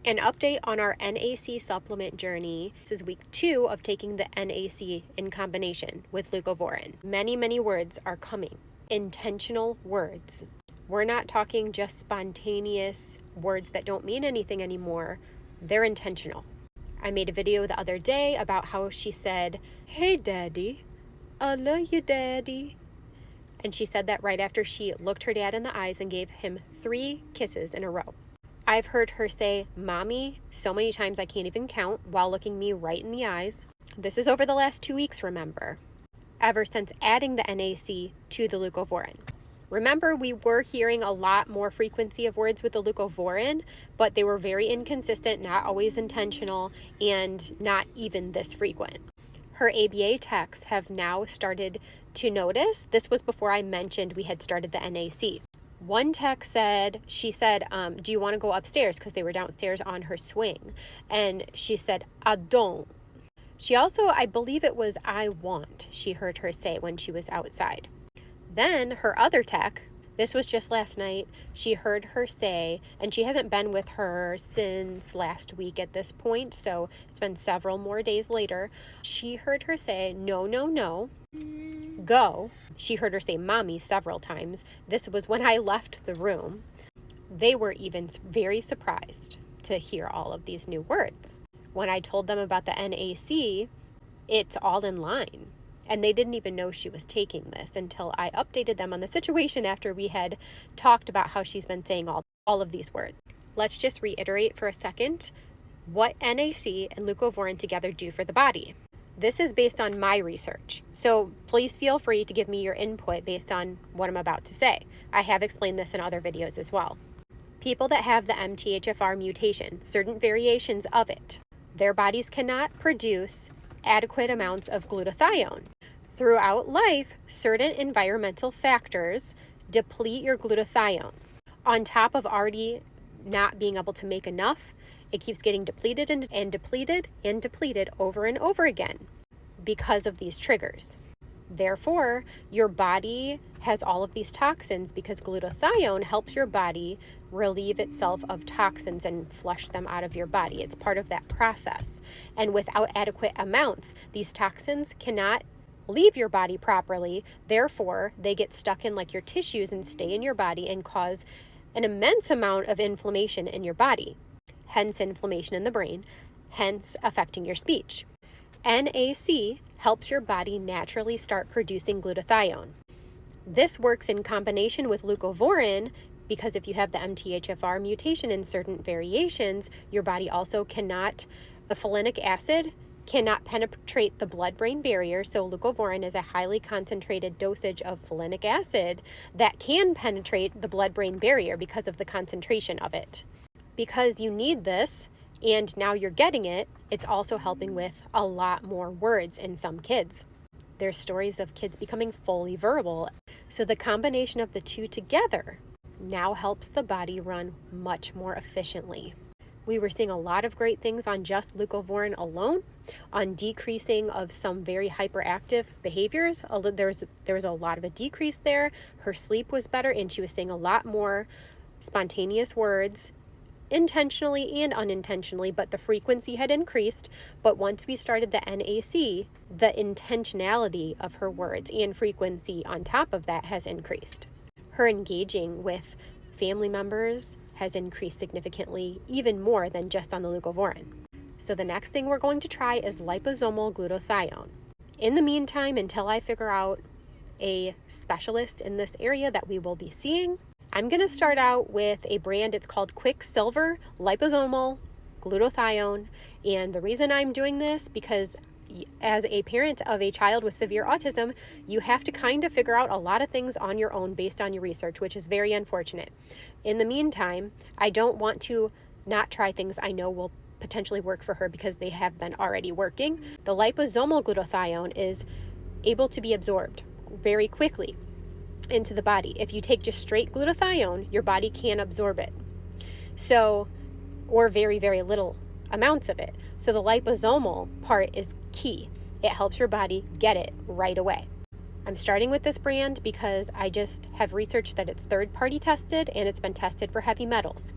An update on our NAC supplement journey. This is week 2 of taking the NAC in combination with leucovorin. Many words are coming. Intentional words. We're not talking just spontaneous words that don't mean anything anymore. They're intentional. I made a video the other day about how she said, "Hey daddy, I love you daddy." And she said that right after she looked her dad in the eyes and gave him 3 kisses in a row. I've heard her say mommy so many times I can't even count while looking me right in the eyes. This is over the last 2 weeks, remember, ever since adding the NAC to the leucovorin. Remember, we were hearing a lot more frequency of words with the leucovorin, but they were very inconsistent, not always intentional, and not even this frequent. Her ABA techs have now started to notice. This was before I mentioned we had started the NAC. One tech said, do you want to go upstairs? Because they were downstairs on her swing. And she said, I don't. She also, I believe it was I want, she heard her say when she was outside. Then her other tech, this was just last night, she heard her say, and she hasn't been with her since last week at this point, so it's been several more days later. She heard her say, no, go. She heard her say mommy several times. This was when I left the room. They were even very surprised to hear all of these new words. When I told them about the NAC, it's all in line. And they didn't even know she was taking this until I updated them on the situation after we had talked about how she's been saying all of these words. Let's just reiterate for a second what NAC and leucovorin together do for the body. This is based on my research, so please feel free to give me your input based on what I'm about to say. I have explained this in other videos as well. People that have the MTHFR mutation, certain variations of it, their bodies cannot produce adequate amounts of glutathione. Throughout life, certain environmental factors deplete your glutathione. On top of already not being able to make enough, it keeps getting depleted and depleted over and over again because of these triggers. Therefore, your body has all of these toxins because glutathione helps your body relieve itself of toxins and flush them out of your body. It's part of that process. And without adequate amounts, these toxins cannot leave your body properly. Therefore, they get stuck in like your tissues and stay in your body and cause an immense amount of inflammation in your body. Hence inflammation in the brain, hence affecting your speech. NAC helps your body naturally start producing glutathione. This works in combination with leucovorin because if you have the MTHFR mutation in certain variations, your body also the folinic acid cannot penetrate the blood-brain barrier, so leucovorin is a highly concentrated dosage of folinic acid that can penetrate the blood-brain barrier because of the concentration of it. Because you need this, and now you're getting it, it's also helping with a lot more words in some kids. There's stories of kids becoming fully verbal. So the combination of the two together now helps the body run much more efficiently. We were seeing a lot of great things on just leucovorin alone, on decreasing of some very hyperactive behaviors. There was a lot of a decrease there. Her sleep was better, and she was saying a lot more spontaneous words, intentionally and unintentionally, but the frequency had increased. But once we started the NAC, the intentionality of her words and frequency on top of that has increased. Her engaging with family members has increased significantly, even more than just on the leucovorin. So the next thing we're going to try is liposomal glutathione. In the meantime, until I figure out a specialist in this area that we will be seeing, I'm going to start out with a brand. It's called Quicksilver Liposomal Glutathione. And the reason I'm doing this, because as a parent of a child with severe autism, you have to kind of figure out a lot of things on your own based on your research, which is very unfortunate. In the meantime, I don't want to not try things I know will potentially work for her because they have been already working. The liposomal glutathione is able to be absorbed very quickly into the body. If you take just straight glutathione, your body can't absorb it. Or very little amounts of it. So the liposomal part is key. It helps your body get it right away. I'm starting with this brand because I just have researched that it's third-party tested and it's been tested for heavy metals.